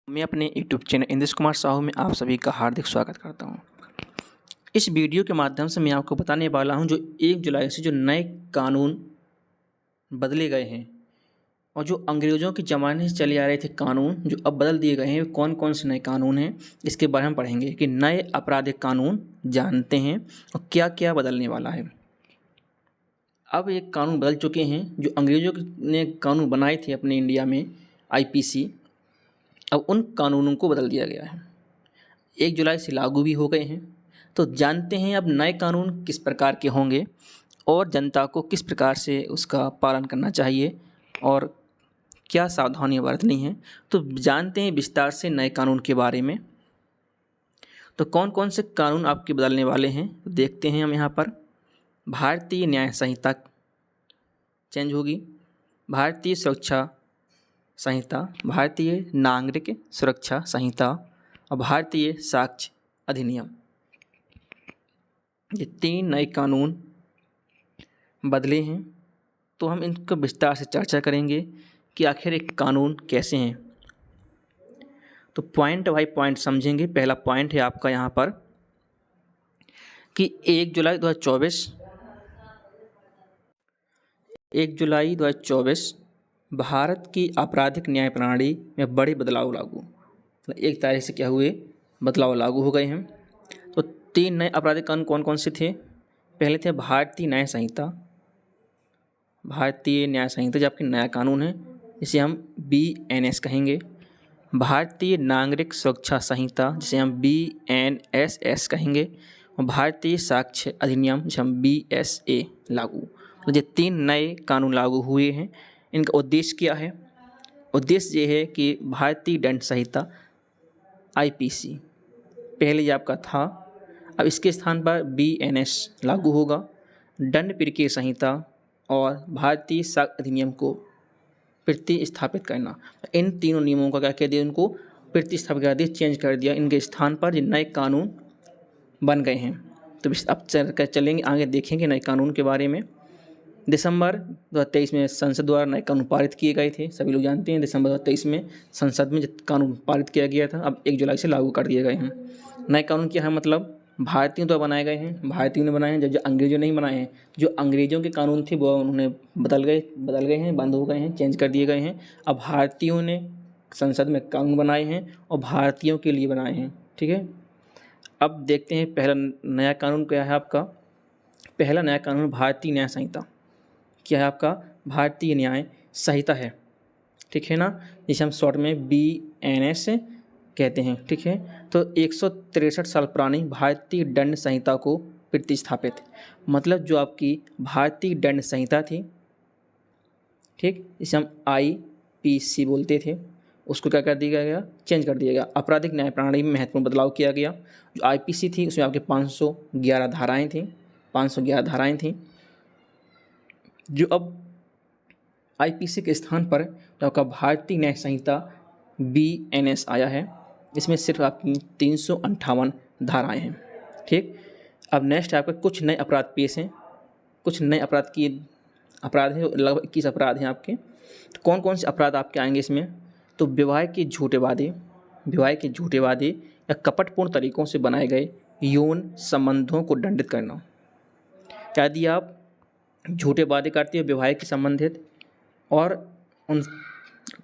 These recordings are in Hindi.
मैं अपने यूट्यूब चैनल इंद्रेश कुमार साहू में आप सभी का हार्दिक स्वागत करता हूं। इस वीडियो के माध्यम से मैं आपको बताने वाला हूं जो 1 जुलाई से जो नए कानून बदले गए हैं और जो अंग्रेज़ों के ज़माने से चले आ रहे थे कानून जो अब बदल दिए गए हैं, कौन कौन से नए कानून हैं, इसके बारे में पढ़ेंगे कि नए आपराधिक कानून जानते हैं और क्या क्या बदलने वाला है। अब एक कानून बदल चुके हैं जो अंग्रेज़ों ने कानून बनाए थे अपने इंडिया में, आईपीसी। अब उन कानूनों को बदल दिया गया है, 1 जुलाई से लागू भी हो गए हैं। तो जानते हैं अब नए कानून किस प्रकार के होंगे और जनता को किस प्रकार से उसका पालन करना चाहिए और क्या सावधानियां बरतनी है। तो जानते हैं विस्तार से नए कानून के बारे में। तो कौन कौन से कानून आपके बदलने वाले हैं तो देखते हैं हम यहाँ पर। भारतीय न्याय संहिता चेंज होगी, भारतीय सुरक्षा संहिता, भारतीय नागरिक सुरक्षा संहिता और भारतीय साक्ष्य अधिनियम, ये 3 नए कानून बदले हैं। तो हम इनको विस्तार से चर्चा करेंगे कि आखिर एक कानून कैसे हैं। तो पॉइंट बाय पॉइंट समझेंगे। पहला पॉइंट है आपका यहाँ पर कि 1 जुलाई 2024 भारत की आपराधिक न्याय प्रणाली में बड़े बदलाव लागू, मतलब 1 तारीख से क्या हुए, बदलाव लागू हो गए हैं। तो 3 नए आपराधिक कानून कौन कौन से थे। पहले थे भारतीय न्याय संहिता, भारतीय न्याय संहिता जो आपकी नया कानून है, जिसे हम BNS कहेंगे। भारतीय नागरिक सुरक्षा संहिता जिसे हम BNSS कहेंगे और भारतीय साक्ष्य अधिनियम जिसे हम BSA लागू। तो ये 3 नए कानून लागू हुए हैं। इनका उद्देश्य क्या है। उद्देश्य ये है कि भारतीय दंड संहिता IPC पहले ये आपका था, अब इसके स्थान पर BNS लागू होगा। दंड प्रक्रिया संहिता और भारतीय साक्ष्य अधिनियम को प्रतिस्थापित करना, इन तीनों नियमों का क्या कह दिया, उनको प्रतिस्थापित कर दिया, चेंज कर दिया। इनके स्थान पर नए कानून बन गए हैं। तो अब चलेंगे आगे, देखेंगे नए कानून के बारे में। दिसंबर 2023 में संसद द्वारा नए कानून पारित किए गए थे। सभी लोग जानते हैं दिसंबर 2023 में संसद में कानून पारित किया गया था, अब 1 जुलाई से लागू कर दिए गए हैं। नए कानून क्या है, मतलब भारतीयों द्वारा बनाए गए हैं, भारतीयों ने बनाए हैं, जो अंग्रेजों ने नहीं बनाए हैं। जो अंग्रेजों के कानून थे वो उन्होंने बदल गए हैं, बंद हो गए हैं, चेंज कर दिए गए हैं। अब भारतीयों ने संसद में कानून बनाए हैं और भारतीयों के लिए बनाए हैं। ठीक है, अब देखते हैं पहला नया कानून क्या है आपका। पहला नया कानून भारतीय न्याय संहिता। क्या है आपका, भारतीय न्याय संहिता है, ठीक है ना, जिसे हम शॉर्ट में BNS कहते हैं। ठीक है, तो 163 साल पुरानी भारतीय दंड संहिता को प्रतिस्थापित, मतलब जो आपकी भारतीय दंड संहिता थी, ठीक, जिसे हम IPC बोलते थे, उसको क्या कर दिया गया, चेंज कर दिया गया। आपराधिक न्याय प्रणाली में महत्वपूर्ण बदलाव किया गया। जो IPC थी उसमें आपके 511 धाराएँ थीं, 511 धाराएँ थीं। जो अब IPC के स्थान पर जो आपका भारतीय न्याय संहिता BNS आया है, इसमें सिर्फ आपकी 358 धाराएँ हैं। ठीक, अब नेक्स्ट आपके कुछ नए अपराध पेश हैं। कुछ नए अपराध हैं, लगभग 21 अपराध हैं आपके। तो कौन कौन से अपराध आपके आएंगे इसमें, तो विवाह के झूठे वादे या कपटपूर्ण तरीकों से बनाए गए यौन संबंधों को दंडित करना। क्या दिया, आप झूठे वादे करते हो विवाह के संबंधित और उन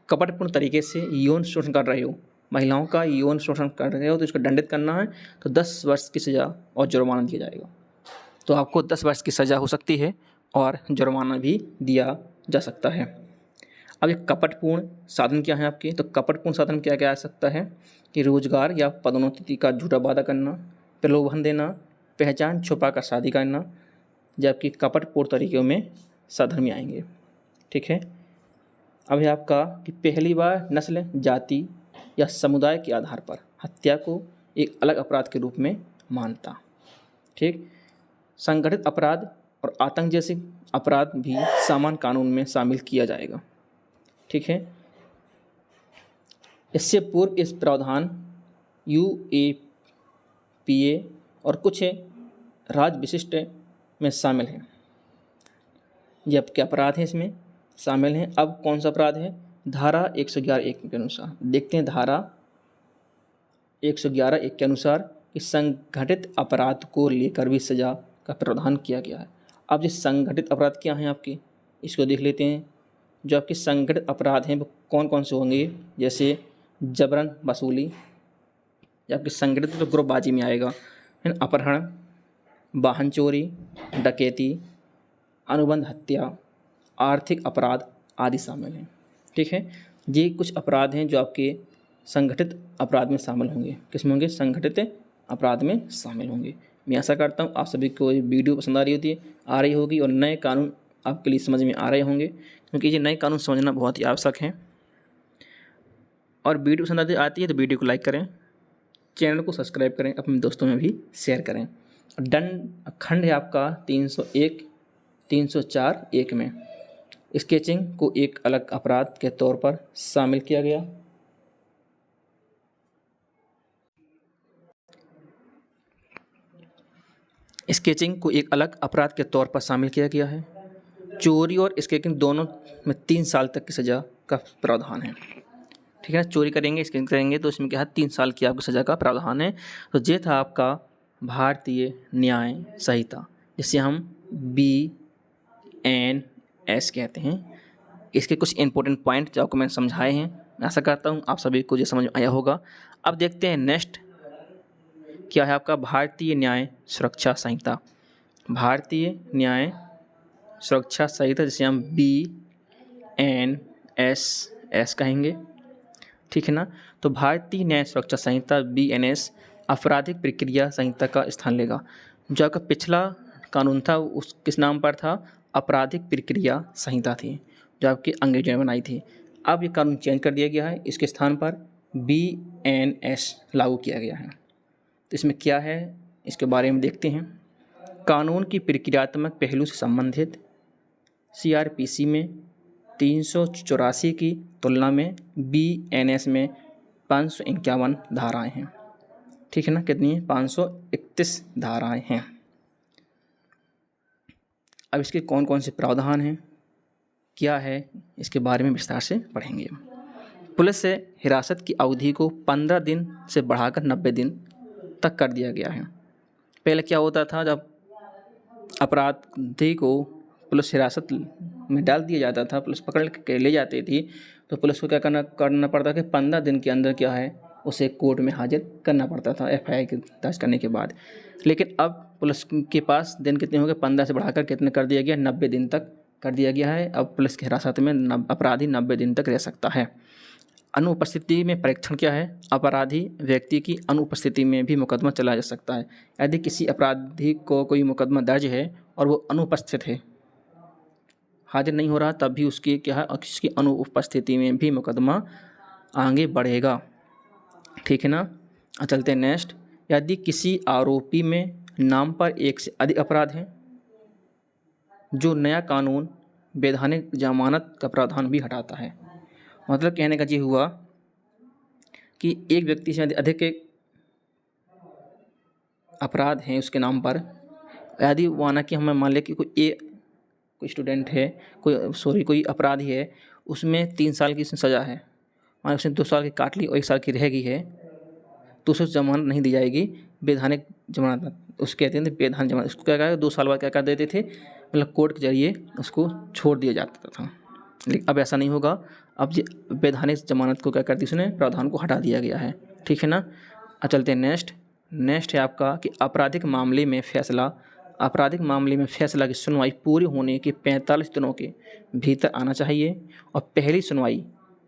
कपटपूर्ण तरीके से यौन शोषण कर रहे हो, महिलाओं का यौन शोषण कर रहे हो, तो इसको दंडित करना है। तो 10 वर्ष की सज़ा और जुर्माना दिया जाएगा। तो आपको 10 वर्ष की सज़ा हो सकती है और जुर्माना भी दिया जा सकता है। अब एक कपटपूर्ण साधन क्या है आपके, तो कपटपूर्ण साधन क्या क्या आ सकता है कि रोजगार या पदोन्नति का झूठा वादा करना, प्रलोभन देना, पहचान छुपा कर शादी करना, जबकि कपटपूर्ण तरीक़ों में साधन में आएंगे। ठीक है, अब है आपका कि पहली बार नस्ल, जाति या समुदाय के आधार पर हत्या को एक अलग अपराध के रूप में मानता। ठीक, संगठित अपराध और आतंक जैसे अपराध भी समान कानून में शामिल किया जाएगा। ठीक है, इससे पूर्व इस प्रावधान UAPA और कुछ राज्य विशिष्ट में शामिल हैं। जब क्या अपराध हैं इसमें शामिल हैं। अब कौन सा अपराध है, धारा 111(1) के अनुसार देखते हैं। धारा 111(1) के अनुसार कि संगठित अपराध को लेकर भी सजा का प्रावधान किया गया है। अब ये संगठित अपराध क्या हैं आपके, इसको देख लेते हैं। जो आपके संगठित अपराध हैं वो कौन कौन से होंगे, जैसे जबरन वसूली, या आपके संगठित तो ग्रुपबाजी में आएगा, है ना, अपहरण, वाहन चोरी, डकैती, अनुबंध हत्या, आर्थिक अपराध आदि शामिल हैं। ठीक है, ये कुछ अपराध हैं जो आपके संगठित अपराध में शामिल होंगे। किसमें होंगे? संगठित अपराध में शामिल होंगे। मैं आशा करता हूँ आप सभी को ये वीडियो पसंद आ रही होगी और नए कानून आपके लिए समझ में आ रहे होंगे, क्योंकि ये नए कानून समझना बहुत ही आवश्यक है। और वीडियो पसंद आती है तो वीडियो को लाइक करें, चैनल को सब्सक्राइब करें, अपने दोस्तों में भी शेयर करें। दंड खंड है आपका 301 304(1) में स्केचिंग को एक अलग अपराध के तौर पर शामिल किया गया। स्केचिंग को एक अलग अपराध के तौर पर शामिल किया गया है। चोरी और स्केचिंग दोनों में 3 साल तक की सज़ा का प्रावधान है। ठीक है ना, चोरी करेंगे, स्केचिंग करेंगे तो इसमें क्या है, 3 साल की आपकी सज़ा का प्रावधान है। तो ये था आपका भारतीय न्याय संहिता, जिसे हम BNS कहते हैं। इसके कुछ इंपॉर्टेंट पॉइंट जो आपको मैंने समझाए हैं, मैं आशा करता हूँ आप सभी को ये समझ आया होगा। अब देखते हैं नेक्स्ट क्या है आपका भारतीय न्याय सुरक्षा संहिता। भारतीय न्याय सुरक्षा संहिता जिसे हम BNSS कहेंगे। ठीक है ना, तो भारतीय न्याय सुरक्षा संहिता BNS आपराधिक प्रक्रिया संहिता का स्थान लेगा। जो आपका पिछला कानून था उस किस नाम पर था? आपराधिक प्रक्रिया संहिता थी, जो आपकी अंग्रेजों ने बनाई थी। अब ये कानून चेंज कर दिया गया है, इसके स्थान पर BNS लागू किया गया है। तो इसमें क्या है इसके बारे में देखते हैं। कानून की प्रक्रियात्मक पहलू से संबंधित CRPC में 384 की तुलना में BNS में 551 धाराएं हैं। ठीक है ना, कितनी है? 531 धाराएं हैं। अब इसके कौन कौन से प्रावधान हैं, क्या है, इसके बारे में विस्तार से पढ़ेंगे। पुलिस से हिरासत की अवधि को 15 दिन से बढ़ाकर 90 दिन तक कर दिया गया है। पहले क्या होता था, जब अपराधी को पुलिस हिरासत में डाल दिया जाता था, पुलिस पकड़ के ले जाती थी, तो पुलिस को क्या करना पड़ता कि 15 दिन के अंदर क्या है उसे कोर्ट में हाजिर करना पड़ता था FIR दर्ज करने के बाद। लेकिन अब पुलिस के पास दिन कितने हो गए? 15 से बढ़ाकर कितने कर दिया गया? 90 दिन तक कर दिया गया है। अब पुलिस की हिरासत में अपराधी 90 दिन तक रह सकता है। अनुपस्थिति में परीक्षण क्या है? अपराधी व्यक्ति की अनुपस्थिति में भी मुकदमा चलाया जा सकता है। यदि किसी अपराधी को कोई मुकदमा दर्ज है और वो अनुपस्थित है, हाजिर नहीं हो रहा, तब भी उसकी क्या है, उसकी अनुपस्थिति में भी मुकदमा आगे बढ़ेगा। ठीक है ना, चलते हैं नेक्स्ट। यदि किसी आरोपी में नाम पर एक से अधिक अपराध हैं, जो नया कानून वैधानिक जमानत का प्रावधान भी हटाता है। मतलब कहने का ये हुआ कि एक व्यक्ति से अधिक अपराध हैं उसके नाम पर, यदि माना कि हमें मान लें कि कोई स्टूडेंट है, कोई अपराधी है, उसमें 3 साल की सज़ा है, मान उसने 2 साल की काट ली और 1 साल की रह गई है, तो उसे जमानत नहीं दी जाएगी, वैधानिक जमानत उसको कहते हैं। वैधानिक जमानत उसको क्या कहा, 2 साल बाद क्या कर देते थे, मतलब कोर्ट के जरिए उसको छोड़ दिया जाता था। लेकिन अब ऐसा नहीं होगा, अब ये वैधानिक जमानत को क्या कर दी उसने, प्रावधान को हटा दिया गया है। ठीक है ना, अब चलते हैं नेक्स्ट है आपका कि आपराधिक मामले में फैसला की सुनवाई पूरी होने के 45 दिनों के भीतर आना चाहिए और पहली सुनवाई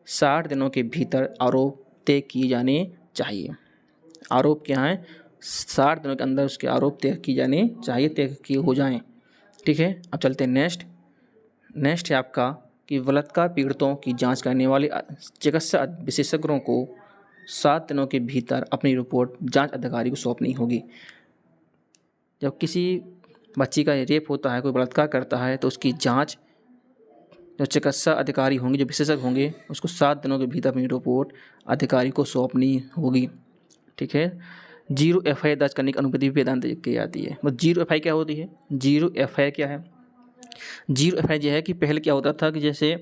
60 दिनों के भीतर आरोप तय किए जाने चाहिए। आरोप क्या है, 60 दिनों के अंदर उसके आरोप तय किए जाने चाहिए, तय किए हो जाएं। ठीक है, अब चलते हैं नेक्स्ट है आपका कि बलात्कार पीड़ितों की जांच करने वाले चिकित्सा विशेषज्ञों को 7 दिनों के भीतर अपनी रिपोर्ट जांच अधिकारी को सौंपनी होगी। जब किसी बच्ची का रेप होता है, कोई बलात्कार करता है, तो उसकी जांच जो चिकित्सा अधिकारी होंगे, जो विशेषज्ञ होंगे, उसको 7 दिनों के भीतर अपनी रिपोर्ट अधिकारी को सौंपनी होगी। ठीक है, 0 FIR दर्ज करने की अनुमति भी प्रदान की जाती है। मतलब 0 FIR क्या होती है? 0 FIR क्या है? 0 FIR यह है कि पहले क्या होता था कि जैसे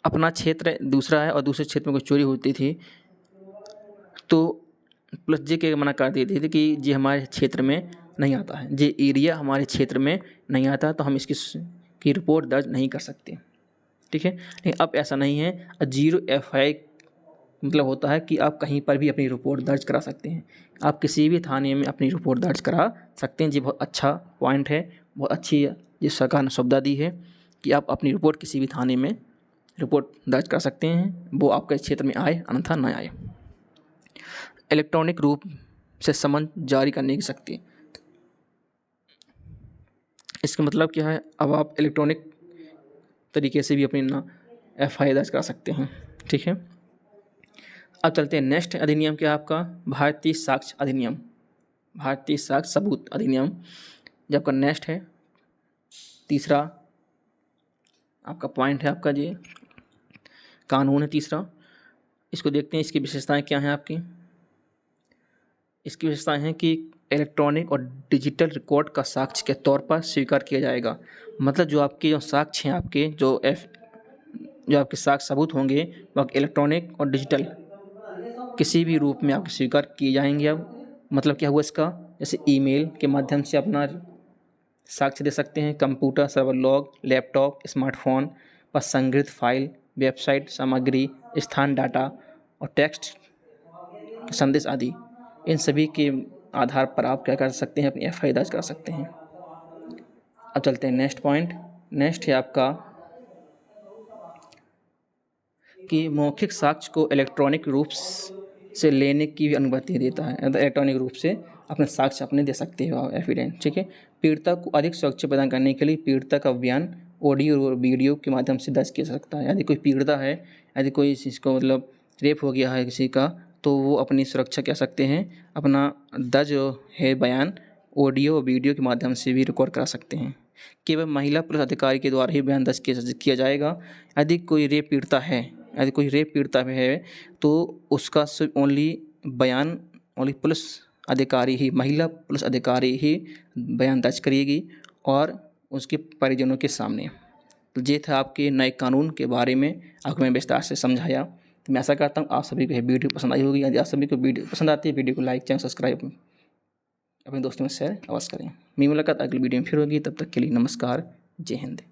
अपना क्षेत्र दूसरा है और दूसरे क्षेत्र में कोई चोरी होती थी, तो प्लस जे के मना कर देते थे कि ये हमारे क्षेत्र में नहीं आता है, ये एरिया हमारे क्षेत्र में नहीं आता, तो हम इसकी की रिपोर्ट दर्ज नहीं कर सकते। ठीक है, लेकिन अब ऐसा नहीं है। 0 FI मतलब होता है कि आप कहीं पर भी अपनी रिपोर्ट दर्ज करा सकते हैं, आप किसी भी थाने में अपनी रिपोर्ट दर्ज करा सकते हैं। ये बहुत अच्छा पॉइंट है, बहुत अच्छी ये सरकार ने सुविधा दी है कि आप अपनी रिपोर्ट किसी भी थाने में रिपोर्ट दर्ज कर सकते हैं, वो आपके क्षेत्र में आए अन्यथा न आए। इलेक्ट्रॉनिक रूप से समन जारी करने की शक्ति, इसका मतलब क्या है, अब आप इलेक्ट्रॉनिक तरीके से भी अपनी FI दर्ज करा सकते हैं। ठीक है, अब चलते हैं नेक्स्ट अधिनियम क्या है आपका, भारतीय साक्ष्य अधिनियम, भारतीय साक्ष्य सबूत अधिनियम। जब आपका नेक्स्ट है, तीसरा आपका पॉइंट है आपका ये कानून है तीसरा। इसको देखते हैं, इसकी विशेषताएं क्या हैं आपकी। इसकी विशेषताएं हैं कि इलेक्ट्रॉनिक और डिजिटल रिकॉर्ड का साक्ष्य के तौर पर स्वीकार किया जाएगा। मतलब जो आपके जो साक्ष्य हैं, आपके जो आपके साक्ष्य सबूत होंगे वह इलेक्ट्रॉनिक और डिजिटल किसी भी रूप में आपके स्वीकार किए जाएंगे। अब मतलब क्या हुआ इसका, जैसे ईमेल के माध्यम से अपना साक्ष्य दे सकते हैं, computer server log, laptop, smartphone पर संग्रहित फाइल, वेबसाइट सामग्री, स्थान डाटा और टेक्स्ट संदेश आदि, इन सभी के आधार पर आप क्या कर सकते हैं, अपनी FI दर्ज कर सकते हैं। अब चलते हैं नेक्स्ट पॉइंट। नेक्स्ट है आपका कि मौखिक साक्ष्य को इलेक्ट्रॉनिक रूप से लेने की भी अनुमति देता है। इलेक्ट्रॉनिक रूप से अपने साक्ष्य अपने दे सकते हो एविडेंस। ठीक है, पीड़िता को अधिक सुरक्षा प्रदान करने के लिए पीड़िता का बयान ऑडियो और वीडियो के माध्यम से दर्ज किया जा सकता है। यदि कोई पीड़िता है, यदि कोई इसको मतलब रेप हो गया है किसी का, तो वो अपनी सुरक्षा कह सकते हैं, अपना दर्ज है बयान ऑडियो और वीडियो के माध्यम से भी रिकॉर्ड करा सकते हैं। केवल महिला पुलिस अधिकारी के द्वारा ही बयान दर्ज किया जाएगा। यदि कोई रेप पीड़िता है, यदि कोई रेप पीड़िता है तो उसका सिर्फ बयान पुलिस अधिकारी ही, महिला पुलिस अधिकारी ही बयान दर्ज करेगी और उसके परिजनों के सामने। तो ये था आपके नए कानून के बारे में आपको मैं विस्तार से समझाया। तो मैं आशा करता हूँ आप सभी को यह वीडियो पसंद आई होगी। यदि आप सभी को वीडियो पसंद आती है, वीडियो को लाइक, चैनल सब्सक्राइब, अपने दोस्तों में शेयर अवश्य करें। मेरी मुलाकात अगली वीडियो में फिर होगी, तब तक के लिए नमस्कार, जय हिंद।